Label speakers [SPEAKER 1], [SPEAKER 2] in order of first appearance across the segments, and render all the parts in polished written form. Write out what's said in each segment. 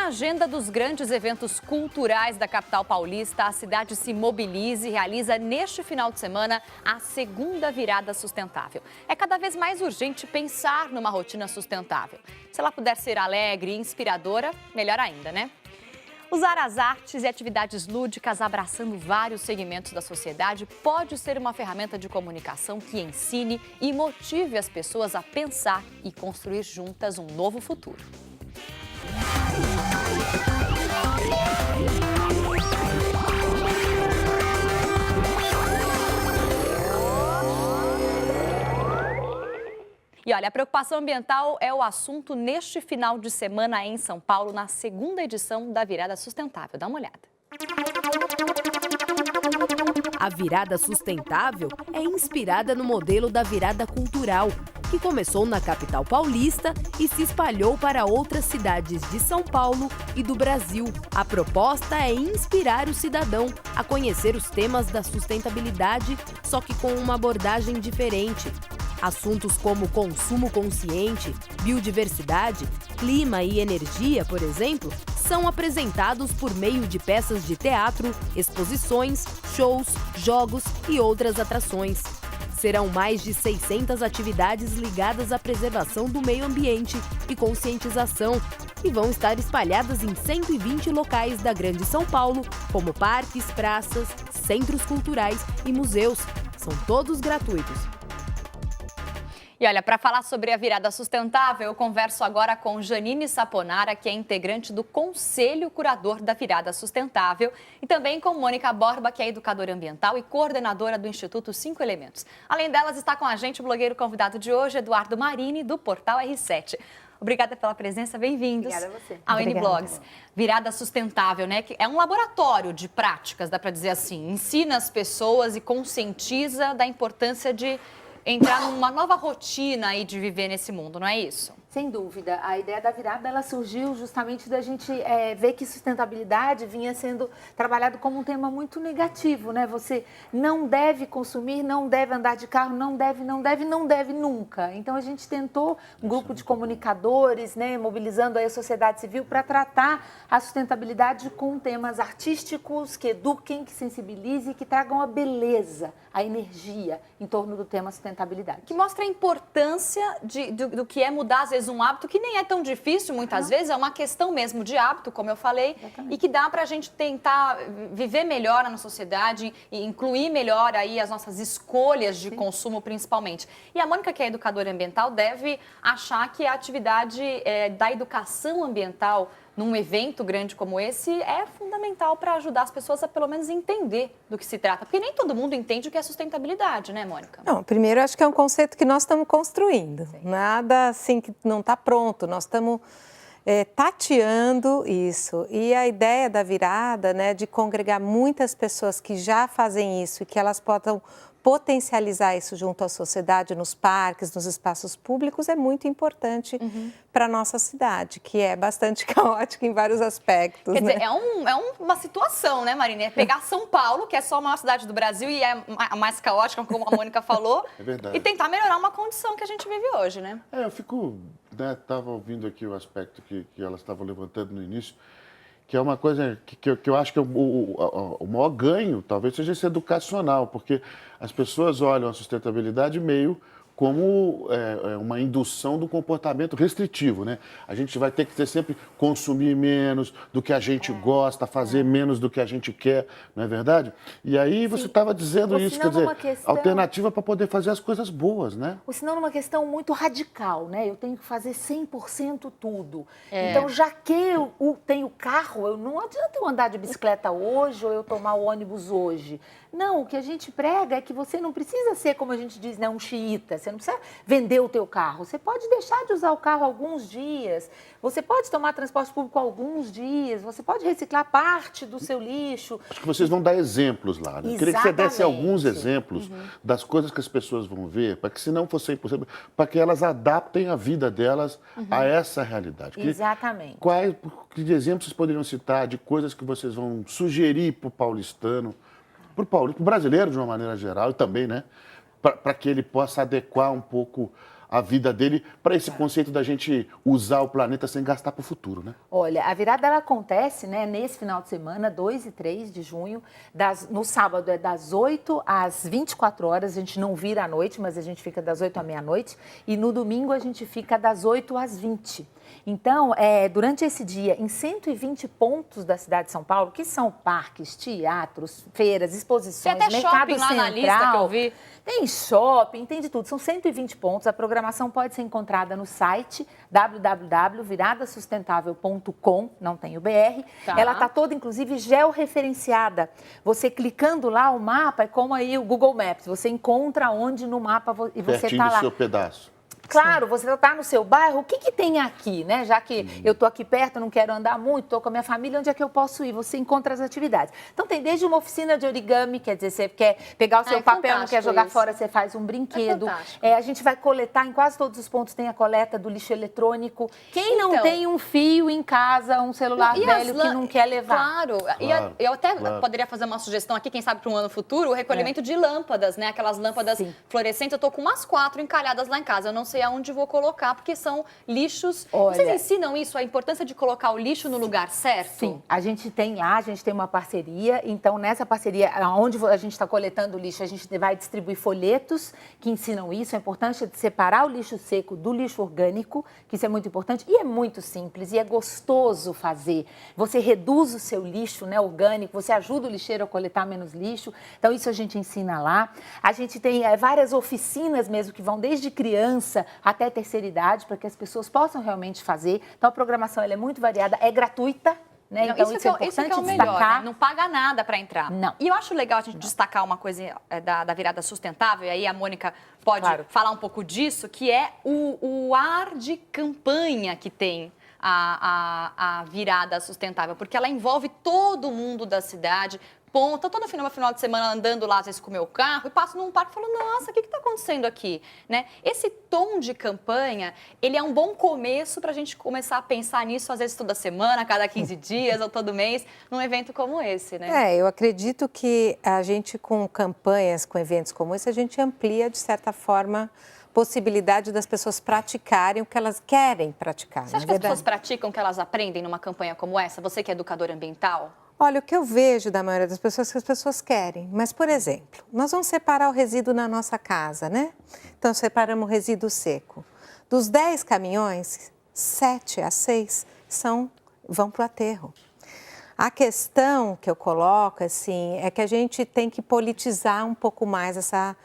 [SPEAKER 1] Na agenda dos grandes eventos culturais da capital paulista, a cidade se mobiliza e realiza neste final de semana a segunda virada sustentável. É cada vez mais urgente pensar numa rotina sustentável. Se ela puder ser alegre e inspiradora, melhor ainda, né? Usar as artes e atividades lúdicas abraçando vários segmentos da sociedade pode ser uma ferramenta de comunicação que ensine e motive as pessoas a pensar e construir juntas um novo futuro. E olha, a preocupação ambiental é o assunto neste final de semana em São Paulo, na segunda edição da Virada Sustentável. Dá uma olhada.
[SPEAKER 2] A virada sustentável é inspirada no modelo da virada cultural, que começou na capital paulista e se espalhou para outras cidades de São Paulo e do Brasil. A proposta é inspirar o cidadão a conhecer os temas da sustentabilidade, só que com uma abordagem diferente. Assuntos como consumo consciente, biodiversidade, clima e energia, por exemplo, são apresentados por meio de peças de teatro, exposições, shows, jogos e outras atrações. Serão mais de 600 atividades ligadas à preservação do meio ambiente e conscientização, e vão estar espalhadas em 120 locais da Grande São Paulo, como parques, praças, centros culturais e museus. São todos gratuitos.
[SPEAKER 1] E olha, para falar sobre a virada sustentável, eu converso agora com Janine Saponara, que é integrante do Conselho Curador da Virada Sustentável, e também com Mônica Borba, que é educadora ambiental e coordenadora do Instituto 5 Elementos. Além delas, está com a gente o blogueiro convidado de hoje, Eduardo Marini, do Portal R7. Obrigada pela presença, bem-vindos.
[SPEAKER 3] Obrigada a você.
[SPEAKER 1] Ao N-Blogs. Virada Sustentável, né? Que é um laboratório de práticas, dá para dizer assim. Ensina as pessoas e conscientiza da importância de entrar numa nova rotina aí de viver nesse mundo, não é isso?
[SPEAKER 3] Sem dúvida. A ideia da virada, ela surgiu justamente da gente ver que sustentabilidade vinha sendo trabalhado como um tema muito negativo, né? Você não deve consumir, não deve andar de carro, não deve nunca. Então, a gente tentou um grupo de comunicadores, né, mobilizando aí a sociedade civil para tratar a sustentabilidade com temas artísticos, que eduquem, que sensibilizem, que tragam a beleza, a energia em torno do tema sustentabilidade.
[SPEAKER 1] Que mostra a importância do que é mudar, às vezes, um hábito que nem é tão difícil, muitas vezes, é uma questão mesmo de hábito, como eu falei, exatamente, e que dá para a gente tentar viver melhor na sociedade e incluir melhor aí as nossas escolhas de consumo, principalmente. E a Mônica, que é educadora ambiental, deve achar que a atividade da educação ambiental num evento grande como esse é fundamental para ajudar as pessoas a pelo menos entender do que se trata. Porque nem todo mundo entende o que é sustentabilidade, né, Mônica?
[SPEAKER 4] Não, primeiro acho que é um conceito que nós estamos construindo. Sim. Nada assim que não está pronto, nós estamos tateando isso. E a ideia da virada, né, de congregar muitas pessoas que já fazem isso e que elas possam potencializar isso junto à sociedade, nos parques, nos espaços públicos, é muito importante para a nossa cidade, que é bastante caótica em vários aspectos.
[SPEAKER 1] Quer dizer, é uma situação, né, Marina? É pegar São Paulo, que é só a maior cidade do Brasil e é a mais caótica, como a Mônica falou, e tentar melhorar uma condição que a gente vive hoje, né?
[SPEAKER 5] Eu fico, né, estava ouvindo aqui o aspecto que elas estavam levantando no início, que é uma coisa que eu acho que o maior ganho talvez seja esse educacional, porque as pessoas olham a sustentabilidade meio como uma indução do comportamento restritivo, né? A gente vai ter que ter sempre consumir menos do que a gente gosta, fazer menos do que a gente quer, não é verdade? E aí você estava dizendo isso, quer dizer, alternativa para poder fazer as coisas boas, né?
[SPEAKER 3] Ou senão numa questão muito radical, né? Eu tenho que fazer 100% tudo. Então, já que eu tenho carro, não adianta eu andar de bicicleta hoje ou eu tomar o ônibus hoje. Não, o que a gente prega é que você não precisa ser, como a gente diz, né, um xiita. Você não precisa vender o teu carro. Você pode deixar de usar o carro alguns dias. Você pode tomar transporte público alguns dias. Você pode reciclar parte do seu lixo.
[SPEAKER 5] Acho que vocês vão dar exemplos lá, né? Queria que você desse alguns exemplos das coisas que as pessoas vão ver, para que se não fosse impossível, para que elas adaptem a vida delas a essa realidade.
[SPEAKER 3] Exatamente.
[SPEAKER 5] Que exemplos vocês poderiam citar de coisas que vocês vão sugerir para o paulistano, para o brasileiro de uma maneira geral e também, né, para que ele possa adequar um pouco a vida dele para esse conceito da gente usar o planeta sem gastar para o futuro, né?
[SPEAKER 3] Olha, a virada ela acontece, né, nesse final de semana, 2 e 3 de junho, no sábado é das 8 às 24 horas, a gente não vira à noite, mas a gente fica das 8 à meia-noite, e no domingo a gente fica das 8 às 20. Então, durante esse dia, em 120 pontos da cidade de São Paulo, que são parques, teatros, feiras, exposições,
[SPEAKER 1] tem até
[SPEAKER 3] mercado
[SPEAKER 1] shopping lá
[SPEAKER 3] central,
[SPEAKER 1] na lista que eu vi.
[SPEAKER 3] Tem shopping, tem de tudo. São 120 pontos. A programação pode ser encontrada no site www.viradasustentável.com, não tem o BR.
[SPEAKER 1] Tá.
[SPEAKER 3] Ela está toda, inclusive, georreferenciada. Você clicando lá, o mapa é como aí o Google Maps. Você encontra onde no mapa e você
[SPEAKER 5] Pertinho
[SPEAKER 3] está
[SPEAKER 5] do
[SPEAKER 3] lá.
[SPEAKER 5] seu pedaço.
[SPEAKER 3] Claro, você está no seu bairro, o que tem aqui, né? Já que eu estou aqui perto, não quero andar muito, estou com a minha família, onde é que eu posso ir? Você encontra as atividades. Então, tem desde uma oficina de origami, quer dizer, você quer pegar o seu papel, não quer jogar fora, você faz um brinquedo. A gente vai coletar, em quase todos os pontos tem a coleta do lixo eletrônico. Quem não tem um fio em casa, um celular velho que não quer levar?
[SPEAKER 1] Claro, eu até poderia fazer uma sugestão aqui, quem sabe para um ano futuro, o recolhimento de lâmpadas, né? Aquelas lâmpadas fluorescentes, eu estou com umas 4 encalhadas lá em casa, eu não sei aonde vou colocar, porque são lixos. Vocês ensinam isso, a importância de colocar o lixo no lugar certo?
[SPEAKER 3] Sim, a gente tem uma parceria, então nessa parceria, onde a gente está coletando o lixo, a gente vai distribuir folhetos que ensinam isso, a importância de separar o lixo seco do lixo orgânico, que isso é muito importante, e é muito simples, e é gostoso fazer. Você reduz o seu lixo, né, orgânico, você ajuda o lixeiro a coletar menos lixo, então isso a gente ensina lá. A gente tem várias oficinas mesmo, que vão desde criança até terceira idade, para que as pessoas possam realmente fazer. Então, a programação ela é muito variada, é gratuita, né?
[SPEAKER 1] Não,
[SPEAKER 3] então, isso é importante
[SPEAKER 1] o
[SPEAKER 3] destacar.
[SPEAKER 1] melhor, né? Não paga nada para entrar.
[SPEAKER 3] Não.
[SPEAKER 1] E eu acho legal a gente destacar uma coisa da virada sustentável, e aí a Mônica pode falar um pouco disso, que é o ar de campanha que tem a virada sustentável, porque ela envolve todo mundo da cidade. Estou todo final de semana andando lá, às vezes, com o meu carro, e passo num parque e falo, nossa, o que está acontecendo aqui? Né? Esse tom de campanha, ele é um bom começo para a gente começar a pensar nisso, às vezes, toda semana, a cada 15 dias ou todo mês, num evento como esse, né?
[SPEAKER 4] Eu acredito que a gente, com campanhas, com eventos como esse, a gente amplia, de certa forma, possibilidade das pessoas praticarem o que elas querem praticar.
[SPEAKER 1] Você acha que as pessoas praticam o que elas aprendem numa campanha como essa? Você que é educadora ambiental?
[SPEAKER 4] Olha, o que eu vejo da maioria das pessoas é que as pessoas querem. Mas, por exemplo, nós vamos separar o resíduo na nossa casa, né? Então, separamos o resíduo seco. Dos 10 caminhões, 7 a 6 vão para o aterro. A questão que eu coloco, assim, é que a gente tem que politizar um pouco mais a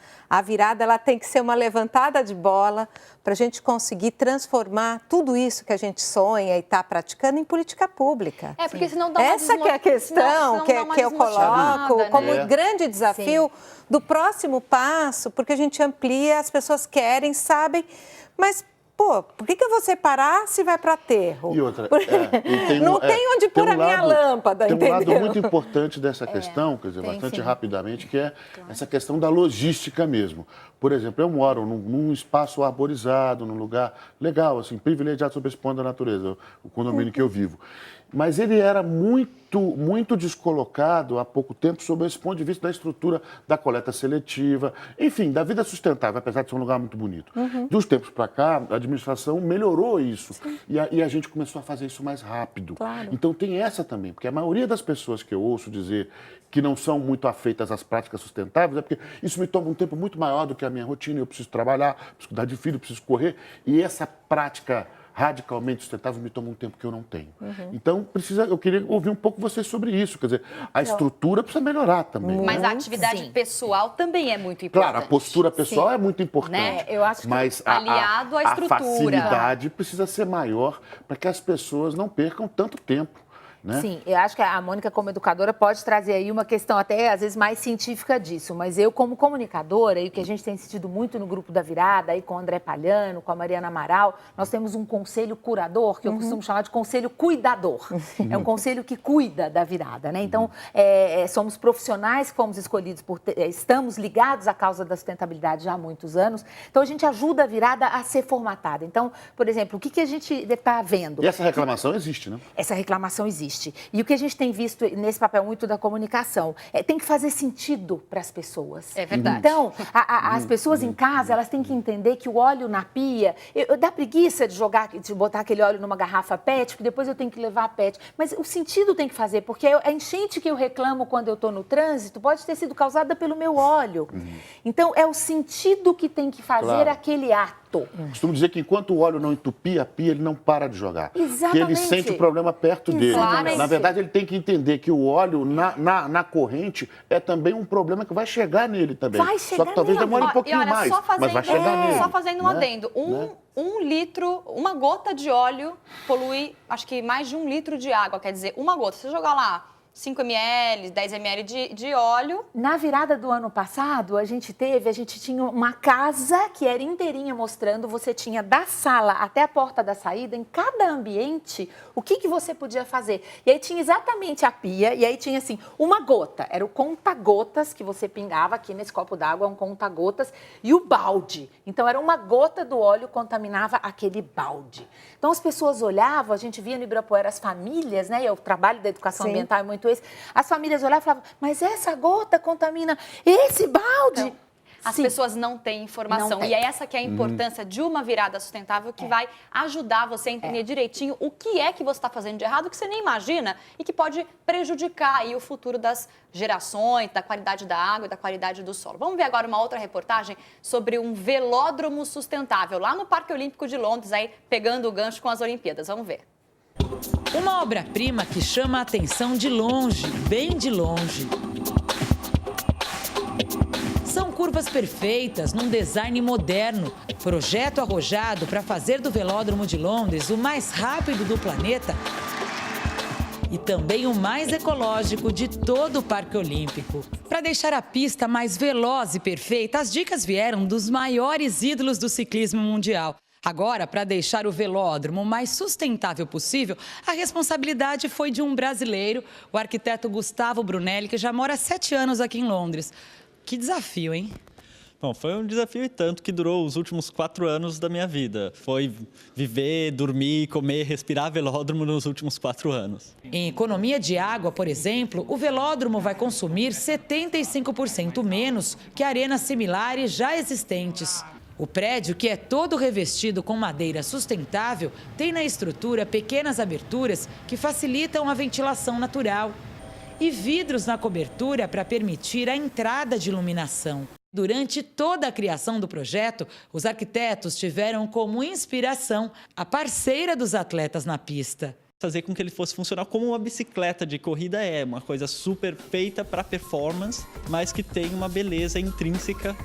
[SPEAKER 4] virada, ela tem que ser uma levantada de bola para a gente conseguir transformar tudo isso que a gente sonha e está praticando em política pública.
[SPEAKER 1] Porque senão dá uma
[SPEAKER 4] Essa que é a questão que eu coloco como grande desafio do próximo passo, porque a gente amplia, as pessoas querem, sabem, mas... por que eu vou separar se vai para o aterro?
[SPEAKER 5] E outra,
[SPEAKER 4] não tem onde pôr a minha lâmpada,
[SPEAKER 5] tem
[SPEAKER 4] entendeu?
[SPEAKER 5] Tem um lado muito importante dessa questão, quer dizer, bastante rapidamente, que é essa questão da logística mesmo. Por exemplo, eu moro num espaço arborizado, num lugar legal, assim, privilegiado sob esse ponto da natureza, o condomínio que eu vivo. Mas ele era muito descolocado há pouco tempo sob esse ponto de vista da estrutura da coleta seletiva, enfim, da vida sustentável, apesar de ser um lugar muito bonito. Dos tempos para cá, a administração melhorou isso e a gente começou a fazer isso mais rápido.
[SPEAKER 4] Claro.
[SPEAKER 5] Então tem essa também, porque a maioria das pessoas que eu ouço dizer que não são muito afeitas às práticas sustentáveis é porque isso me toma um tempo muito maior do que a minha rotina, eu preciso trabalhar, preciso cuidar de filho, preciso correr, e essa prática radicalmente sustentável me toma um tempo que eu não tenho. Então, eu queria ouvir um pouco vocês sobre isso. Quer dizer, a estrutura precisa melhorar também.
[SPEAKER 1] Mas a atividade pessoal também é muito importante.
[SPEAKER 5] Claro, a postura pessoal é muito importante.
[SPEAKER 1] Né?
[SPEAKER 3] Eu acho que
[SPEAKER 5] mas
[SPEAKER 1] aliado à estrutura.
[SPEAKER 5] A facilidade precisa ser maior para que as pessoas não percam tanto tempo. Né?
[SPEAKER 3] Sim, eu acho que a Mônica, como educadora, pode trazer aí uma questão até, às vezes, mais científica disso. Mas eu, como comunicadora, e o que a gente tem sentido muito no Grupo da Virada, aí com o André Palhano, com a Mariana Amaral, nós temos um conselho curador, que eu costumo chamar de conselho cuidador. É um conselho que cuida da virada, né? Então, somos profissionais que fomos escolhidos, estamos ligados à causa da sustentabilidade já há muitos anos. Então, a gente ajuda a virada a ser formatada. Então, por exemplo, o que a gente está vendo?
[SPEAKER 5] E essa reclamação existe, né?
[SPEAKER 3] Essa reclamação existe. existe. E o que a gente tem visto nesse papel muito da comunicação tem que fazer sentido para as pessoas.
[SPEAKER 1] É verdade.
[SPEAKER 3] Então, as pessoas em casa, elas têm que entender que o óleo na pia, dá preguiça de botar aquele óleo numa garrafa PET, porque depois eu tenho que levar a PET. Mas o sentido tem que fazer, porque a enchente que eu reclamo quando eu estou no trânsito pode ter sido causada pelo meu óleo. Então, é o sentido que tem que fazer aquele ato.
[SPEAKER 5] Costumo dizer que enquanto o óleo não entupir a pia, ele não para de jogar.
[SPEAKER 3] Exatamente.
[SPEAKER 5] Que ele sente o problema perto dele.
[SPEAKER 3] Exatamente.
[SPEAKER 5] Na verdade, ele tem que entender que o óleo na corrente é também um problema que vai chegar nele também.
[SPEAKER 3] Vai chegar
[SPEAKER 5] Só que talvez
[SPEAKER 3] nele.
[SPEAKER 5] demore um pouquinho
[SPEAKER 1] olha,
[SPEAKER 5] mais, mas vai chegar nele.
[SPEAKER 1] Só fazendo um
[SPEAKER 5] né?
[SPEAKER 1] adendo. Um litro, uma gota de óleo polui, acho que mais de 1 litro de água. Quer dizer, uma gota. Se você jogar lá 5 ml, 10 ml de óleo.
[SPEAKER 3] Na virada do ano passado, a gente tinha uma casa que era inteirinha mostrando, você tinha da sala até a porta da saída, em cada ambiente, o que você podia fazer. E aí tinha exatamente a pia, e aí tinha assim, uma gota, era o conta-gotas que você pingava aqui nesse copo d'água, um conta-gotas, e o balde. Então era uma gota do óleo contaminava aquele balde. Então as pessoas olhavam, a gente via no Ibirapuera as famílias, né, e o trabalho da educação ambiental é muito esse. As famílias olhavam e falavam, mas essa gota contamina esse balde.
[SPEAKER 1] Então, as
[SPEAKER 3] Sim.
[SPEAKER 1] pessoas não têm informação.
[SPEAKER 3] Não tem.
[SPEAKER 1] E é essa que é a importância de uma virada sustentável que vai ajudar você a entender direitinho o que é que você está fazendo de errado, que você nem imagina e que pode prejudicar aí o futuro das gerações, da qualidade da água e da qualidade do solo. Vamos ver agora uma outra reportagem sobre um velódromo sustentável lá no Parque Olímpico de Londres, aí pegando o gancho com as Olimpíadas. Vamos ver.
[SPEAKER 6] Uma obra-prima que chama a atenção de longe, bem de longe. São curvas perfeitas num design moderno, projeto arrojado para fazer do Velódromo de Londres o mais rápido do planeta e também o mais ecológico de todo o Parque Olímpico. Para deixar a pista mais veloz e perfeita, as dicas vieram dos maiores ídolos do ciclismo mundial. Agora, para deixar o velódromo o mais sustentável possível, a responsabilidade foi de um brasileiro, o arquiteto Gustavo Brunelli, que já mora há 7 anos aqui em Londres. Que desafio, hein?
[SPEAKER 7] Bom, foi um desafio e tanto que durou os últimos 4 anos da minha vida. Foi viver, dormir, comer, respirar velódromo nos últimos 4 anos.
[SPEAKER 6] Em economia de água, por exemplo, o velódromo vai consumir 75% menos que arenas similares já existentes. O prédio, que é todo revestido com madeira sustentável, tem na estrutura pequenas aberturas que facilitam a ventilação natural e vidros na cobertura para permitir a entrada de iluminação. Durante toda a criação do projeto, os arquitetos tiveram como inspiração a parceira dos atletas na pista.
[SPEAKER 7] Fazer com que ele fosse funcionar como uma bicicleta de corrida é uma coisa super feita para performance, mas que tem uma beleza intrínseca.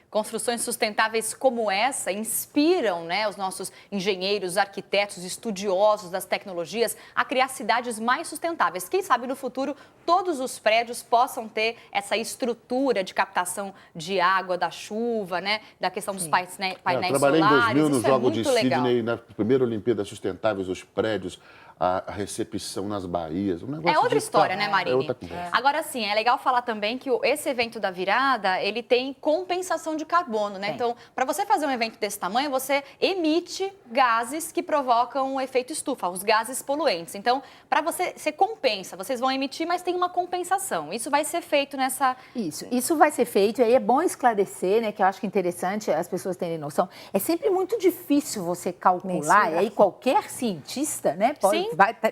[SPEAKER 1] Construções sustentáveis como essa inspiram, né, os nossos engenheiros, arquitetos, estudiosos das tecnologias a criar cidades mais sustentáveis. Quem sabe no futuro todos os prédios possam ter essa estrutura de captação de água, da chuva, né, da questão dos painéis solares.
[SPEAKER 5] Eu trabalhei em 2000 no
[SPEAKER 1] Isso
[SPEAKER 5] Jogo de
[SPEAKER 1] muito legal.
[SPEAKER 5] Sydney, na primeira Olimpíada Sustentáveis, os prédios, a recepção nas baías. Um negócio
[SPEAKER 1] É outra
[SPEAKER 5] de
[SPEAKER 1] história, né, Marine?
[SPEAKER 5] É outra conversa.
[SPEAKER 1] Agora, sim, é legal falar também que esse evento da virada, ele tem compensação de carbono, né? Então, para você fazer um evento desse tamanho, você emite gases que provocam o efeito estufa, os gases poluentes. Então, para você compensa, vocês vão emitir, mas tem uma compensação. Isso vai ser feito nessa...
[SPEAKER 3] Isso vai ser feito, e aí é bom esclarecer, né, que eu acho que é interessante as pessoas terem noção. É sempre muito difícil você calcular, e aí qualquer cientista, né,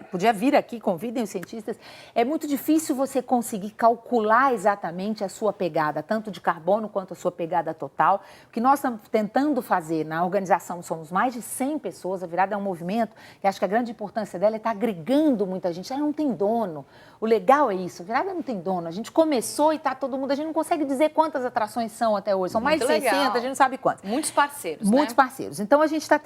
[SPEAKER 3] podia vir aqui, convidem os cientistas, é muito difícil você conseguir calcular exatamente a sua pegada, tanto de carbono quanto a sua pegada total. O que nós estamos tentando fazer na organização, somos mais de 100 pessoas, a virada é um movimento, que acho que a grande importância dela é estar agregando muita gente, ela não tem dono. O legal é isso, a virada não tem dono, a gente começou e está todo mundo, a gente não consegue dizer quantas atrações são até hoje, são mais de 60, a gente não sabe quantas.
[SPEAKER 1] Muitos parceiros,
[SPEAKER 3] Muitos
[SPEAKER 1] né?
[SPEAKER 3] parceiros. Então, a gente está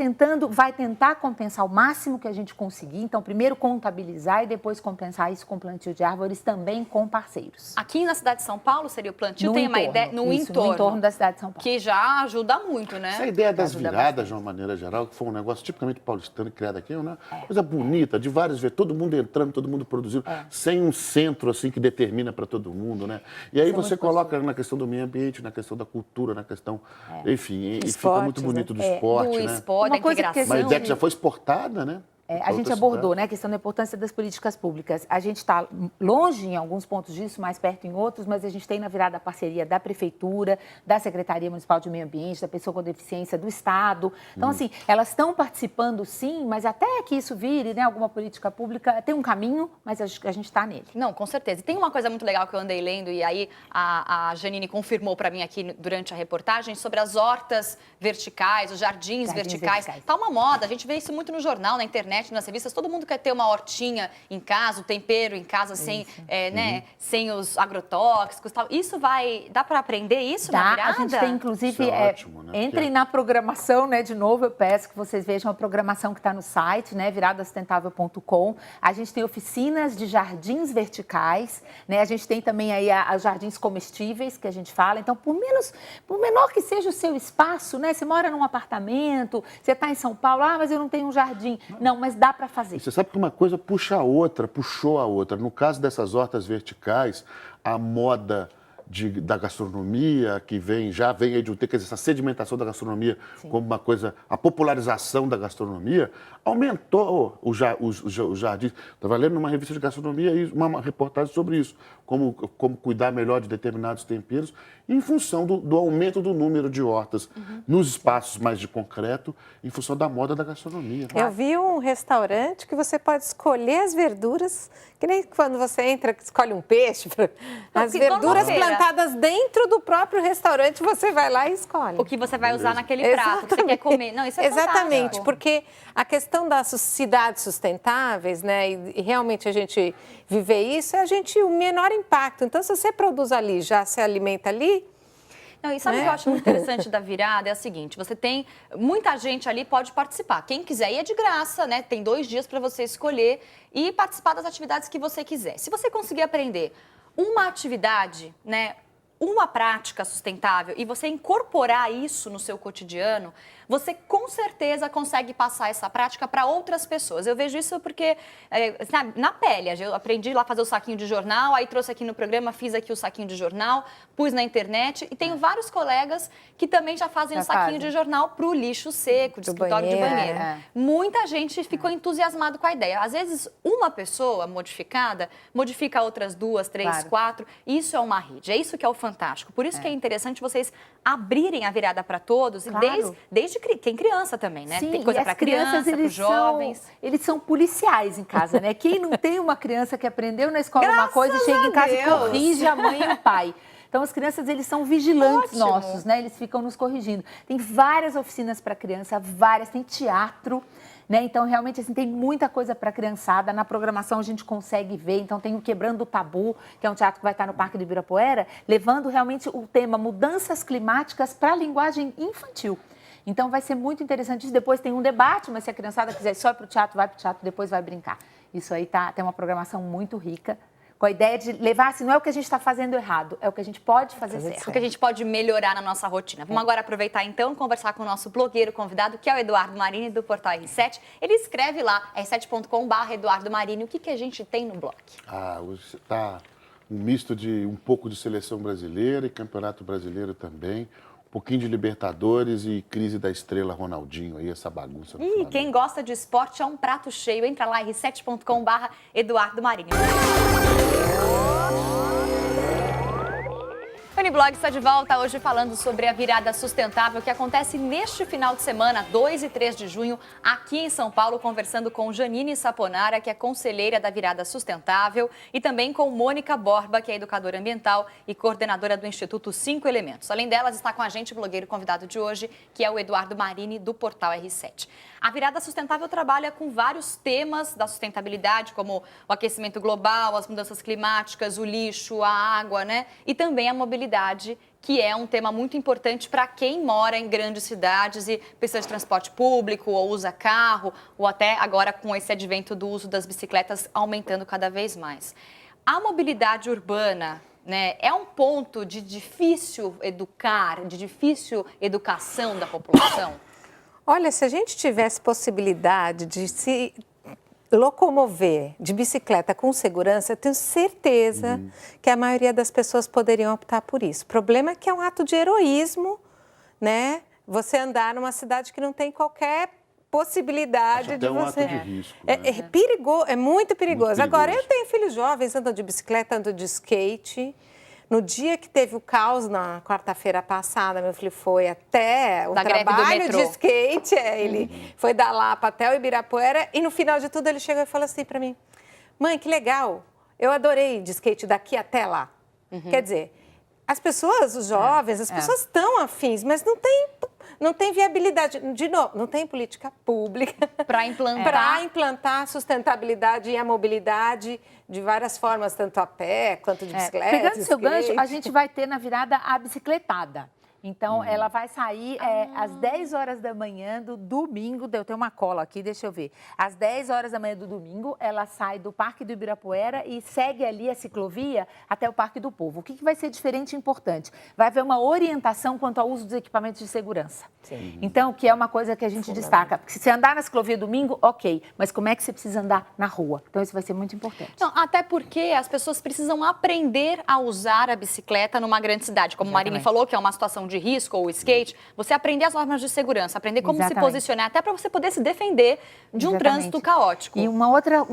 [SPEAKER 3] vai tentar compensar o máximo que a gente conseguir. Então, primeiro contabilizar e depois compensar isso com plantio de árvores também com parceiros.
[SPEAKER 1] Aqui na cidade de São Paulo seria o plantio?
[SPEAKER 3] No
[SPEAKER 1] Tem uma
[SPEAKER 3] entorno,
[SPEAKER 1] ideia? No
[SPEAKER 3] isso,
[SPEAKER 1] entorno.
[SPEAKER 3] No entorno da cidade de São São Paulo.
[SPEAKER 1] Que já ajuda muito, né?
[SPEAKER 5] Essa ideia das
[SPEAKER 3] Ajuda
[SPEAKER 5] viradas, de uma maneira geral, que foi um negócio tipicamente paulistano criado aqui, né? Coisa bonita, de vários ver, todo mundo entrando, todo mundo produzindo, sem um centro assim que determina para todo mundo, né? E aí você coloca na questão do meio ambiente, na questão da cultura, na questão, enfim, e fica muito bonito do esporte,
[SPEAKER 1] Do
[SPEAKER 5] né?
[SPEAKER 1] esporte, da
[SPEAKER 3] Uma coisa que
[SPEAKER 1] integração.
[SPEAKER 5] Uma ideia que já foi exportada, né?
[SPEAKER 3] A gente abordou, né, a questão da importância das políticas públicas. A gente está longe em alguns pontos disso, mais perto em outros, mas a gente tem na virada a parceria da Prefeitura, da Secretaria Municipal de Meio Ambiente, da Pessoa com Deficiência, do Estado. Então, assim, elas estão participando sim, mas até que isso vire, né, alguma política pública, tem um caminho, mas a gente está nele.
[SPEAKER 1] Não, com certeza. E tem uma coisa muito legal que eu andei lendo e aí a Janine confirmou para mim aqui durante a reportagem sobre as hortas verticais, os jardins verticais. Tá uma moda, a gente vê isso muito no jornal, na internet, nas revistas, todo mundo quer ter uma hortinha em casa, o tempero em casa sem, né, sem os agrotóxicos e tal. Isso dá para aprender isso na virada?
[SPEAKER 3] A gente tem, inclusive,
[SPEAKER 5] Isso é ótimo, né?
[SPEAKER 3] entrem na programação, né, de novo, eu peço que vocês vejam a programação que está no site, né, viradasustentável.com. A gente tem oficinas de jardins verticais, né, a gente tem também aí os jardins comestíveis, que a gente fala. Então, por menor que seja o seu espaço, né, você mora num apartamento, você está em São Paulo, mas eu não tenho um jardim. Não, mas dá para fazer.
[SPEAKER 5] Você sabe que uma coisa puxa a outra, puxou a outra. No caso dessas hortas verticais, a moda da gastronomia, que já vem aí de um tempo, quer dizer, essa sedimentação da gastronomia como uma coisa, a popularização da gastronomia, aumentou os jardins. Estava lendo numa revista de gastronomia uma reportagem sobre isso, como cuidar melhor de determinados temperos, em função do aumento do número de hortas nos espaços mais de concreto, em função da moda da gastronomia.
[SPEAKER 4] Eu vi um restaurante que você pode escolher as verduras, que nem quando você entra, escolhe um peixe, as verduras plantadas dentro do próprio restaurante, você vai lá e escolhe.
[SPEAKER 1] O que você vai usar naquele prato que você quer comer. Não, isso é
[SPEAKER 4] Exatamente,
[SPEAKER 1] fantástico.
[SPEAKER 4] porque a questão das cidades sustentáveis, né, e realmente a gente viver isso, é o menor impacto. Então, se você produz ali, já se alimenta ali.
[SPEAKER 1] Não, e sabe o que eu acho muito interessante da virada? É o seguinte, você tem... Muita gente ali pode participar. Quem quiser ir é de graça, né? Tem 2 dias para você escolher e participar das atividades que você quiser. Se você conseguir aprender uma atividade, né? Uma prática sustentável e você incorporar isso no seu cotidiano, você com certeza consegue passar essa prática para outras pessoas. Eu vejo isso porque, sabe, na pele. Eu aprendi lá a fazer o saquinho de jornal, aí trouxe aqui no programa, fiz aqui o saquinho de jornal, pus na internet e tenho vários colegas que também já fazem o saquinho de jornal para o lixo seco, de escritório de banheiro. Muita gente ficou entusiasmado com a ideia. Às vezes, uma pessoa modificada modifica outras 2, 3, 4. Isso é uma rede, é isso que é o fantástico. Por isso que é interessante vocês abrirem a virada para todos, e desde tem criança também, né?
[SPEAKER 3] Sim,
[SPEAKER 1] tem coisa para criança, para jovens.
[SPEAKER 3] Eles são policiais em casa, né? Quem não tem uma criança que aprendeu na escola uma coisa e chega em casa e corrige a mãe e o pai. Então, as crianças, eles são vigilantes nossos, né? Eles ficam nos corrigindo. Tem várias oficinas para criança, tem teatro, né? Então, realmente, assim, tem muita coisa para a criançada. Na programação, a gente consegue ver. Então, tem o Quebrando o Tabu, que é um teatro que vai estar no Parque do Ibirapuera, levando realmente o tema mudanças climáticas para a linguagem infantil. Então, vai ser muito interessante isso. Depois tem um debate, mas se a criançada quiser só ir para o teatro, vai para o teatro, depois vai brincar. Isso aí tem uma programação muito rica, com a ideia de levar, assim, não é o que a gente está fazendo errado, é o que a gente pode fazer certo.
[SPEAKER 1] O que a gente pode melhorar na nossa rotina. Vamos agora aproveitar, então, conversar com o nosso blogueiro convidado, que é o Eduardo Marini, do portal R7. Ele escreve lá, r7.com/Eduardo Marini. O que a gente tem no blog?
[SPEAKER 5] Hoje está um misto de um pouco de seleção brasileira e campeonato brasileiro também. Um pouquinho de Libertadores e crise da estrela Ronaldinho, aí essa bagunça.
[SPEAKER 1] E quem gosta de esporte é um prato cheio. Entra lá, r7.com/Eduardo Marini. O Uniblog está de volta hoje falando sobre a virada sustentável que acontece neste final de semana, 2 e 3 de junho, aqui em São Paulo, conversando com Janine Saponara, que é conselheira da Virada Sustentável, e também com Mônica Borba, que é educadora ambiental e coordenadora do Instituto 5 Elementos. Além delas, está com a gente o blogueiro convidado de hoje, que é o Eduardo Marini, do portal R7. A Virada Sustentável trabalha com vários temas da sustentabilidade, como o aquecimento global, as mudanças climáticas, o lixo, a água, né? E também a mobilidade, que é um tema muito importante para quem mora em grandes cidades e precisa de transporte público, ou usa carro, ou até agora com esse advento do uso das bicicletas aumentando cada vez mais. A mobilidade urbana, né? É um ponto de difícil educar, de difícil educação da população?
[SPEAKER 4] Olha, se a gente tivesse possibilidade de se locomover de bicicleta com segurança, eu tenho certeza que a maioria das pessoas poderiam optar por isso. O problema é que é um ato de heroísmo, né? Você andar numa cidade que não tem qualquer possibilidade de
[SPEAKER 5] um
[SPEAKER 4] você.
[SPEAKER 5] ato de risco,
[SPEAKER 4] É perigoso, é muito perigoso.
[SPEAKER 5] Muito
[SPEAKER 4] Agora,
[SPEAKER 5] perigoso.
[SPEAKER 4] eu tenho filhos jovens, andam de bicicleta, andam de skate. No dia que teve o caos, na quarta-feira passada, meu filho foi até o
[SPEAKER 1] Da greve do
[SPEAKER 4] trabalho
[SPEAKER 1] metrô.
[SPEAKER 4] de skate. Ele foi da Lapa até o Ibirapuera. E no final de tudo, ele chegou e falou assim para mim: mãe, que legal, eu adorei de skate daqui até lá. Quer dizer, as pessoas, os jovens, as pessoas estão afins, mas não tem viabilidade. De novo, não tem política pública
[SPEAKER 1] Para implantar.
[SPEAKER 4] para implantar a sustentabilidade e a mobilidade de várias formas, tanto a pé quanto de bicicleta.
[SPEAKER 3] Pegando seu gancho,
[SPEAKER 4] skate.
[SPEAKER 3] a gente vai ter na virada a bicicletada. Então, ela vai sair às 10 horas da manhã do domingo. Eu tenho uma cola aqui, deixa eu ver. Às 10 horas da manhã do domingo, ela sai do Parque do Ibirapuera e segue ali a ciclovia até o Parque do Povo. O que vai ser diferente e importante? Vai haver uma orientação quanto ao uso dos equipamentos de segurança.
[SPEAKER 4] Sim.
[SPEAKER 3] Então, que é uma coisa que a gente destaca. Porque se você andar na ciclovia domingo, ok. Mas como é que você precisa andar na rua? Então, isso vai ser muito importante.
[SPEAKER 1] Não, até porque as pessoas precisam aprender a usar a bicicleta numa grande cidade. Como a Marine falou, que é uma situação de risco, ou o skate, você aprender as normas de segurança, aprender como se posicionar, até para você poder se defender de um trânsito caótico.
[SPEAKER 3] E uma outra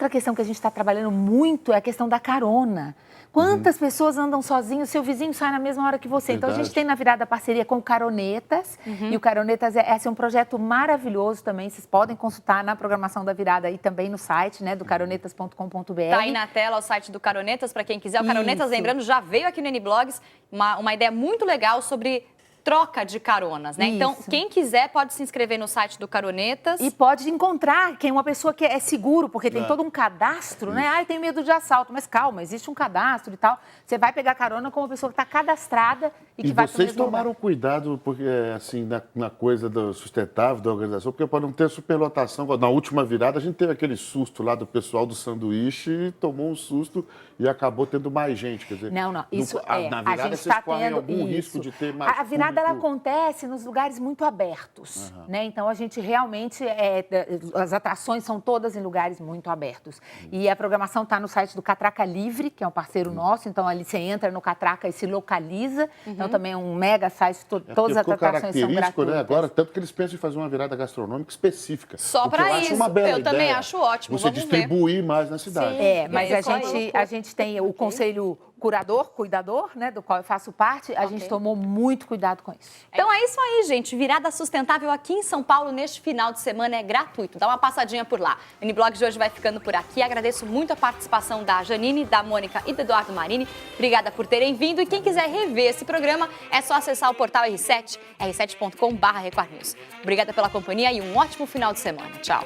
[SPEAKER 3] questão que a gente está trabalhando muito é a questão da carona. Quantas pessoas andam sozinhos, seu vizinho sai na mesma hora que você? Então, a gente tem na virada parceria com o Caronetas, e o Caronetas é um projeto maravilhoso também, vocês podem consultar na programação da virada e também no site, né, do caronetas.com.br.
[SPEAKER 1] Tá aí na tela o site do Caronetas, para quem quiser. O Caronetas,
[SPEAKER 3] Isso.
[SPEAKER 1] lembrando, já veio aqui no N-Blogs uma ideia muito legal sobre troca de caronas, né? Então,
[SPEAKER 3] Isso.
[SPEAKER 1] quem quiser pode se inscrever no site do Caronetas.
[SPEAKER 3] E pode encontrar uma pessoa que é seguro, porque tem todo um cadastro, né? Ai, tenho medo de assalto, mas calma, existe um cadastro e tal. Você vai pegar carona com uma pessoa que está cadastrada e que vai para o
[SPEAKER 5] vocês
[SPEAKER 3] mesmo lugar.
[SPEAKER 5] tomaram cuidado, porque assim, na coisa do sustentável, da organização, porque para não ter superlotação. Na última virada, a gente teve aquele susto lá do pessoal do sanduíche, e tomou um susto e acabou tendo mais gente. Quer dizer,
[SPEAKER 3] Não, isso
[SPEAKER 5] na
[SPEAKER 3] a
[SPEAKER 5] virada,
[SPEAKER 3] gente
[SPEAKER 5] vocês
[SPEAKER 3] está
[SPEAKER 5] correm
[SPEAKER 3] tendo
[SPEAKER 5] algum risco de ter mais
[SPEAKER 3] A virada ela
[SPEAKER 5] público?
[SPEAKER 3] acontece nos lugares muito abertos, né? Então a gente realmente as atrações são todas em lugares muito abertos. E a programação está no site do Catraca Livre, que é um parceiro nosso. Então ali você entra no Catraca e se localiza. Então também é um mega site, todas as
[SPEAKER 5] Ficou
[SPEAKER 3] atrações são
[SPEAKER 5] característico,
[SPEAKER 3] gratuitas.
[SPEAKER 5] né? Agora, tanto que eles pensam em fazer uma virada gastronômica específica.
[SPEAKER 1] Só
[SPEAKER 5] o que
[SPEAKER 1] pra
[SPEAKER 5] eu acho
[SPEAKER 1] isso.
[SPEAKER 5] uma bela
[SPEAKER 1] Eu também
[SPEAKER 5] ideia,
[SPEAKER 1] acho ótimo,
[SPEAKER 5] Você
[SPEAKER 1] vamos ver.
[SPEAKER 5] distribuir mais na cidade.
[SPEAKER 3] Mas
[SPEAKER 1] E aí,
[SPEAKER 3] a gente tem o conselho cuidador, né, do qual eu faço parte. A gente tomou muito cuidado com isso.
[SPEAKER 1] Então é isso aí, gente. Virada sustentável aqui em São Paulo neste final de semana é gratuito. Dá uma passadinha por lá. O N-Blog de hoje vai ficando por aqui. Agradeço muito a participação da Janine, da Mônica e do Eduardo Marini. Obrigada por terem vindo. E quem quiser rever esse programa, é só acessar o portal R7, r7.com/RecordNews. Obrigada pela companhia e um ótimo final de semana. Tchau.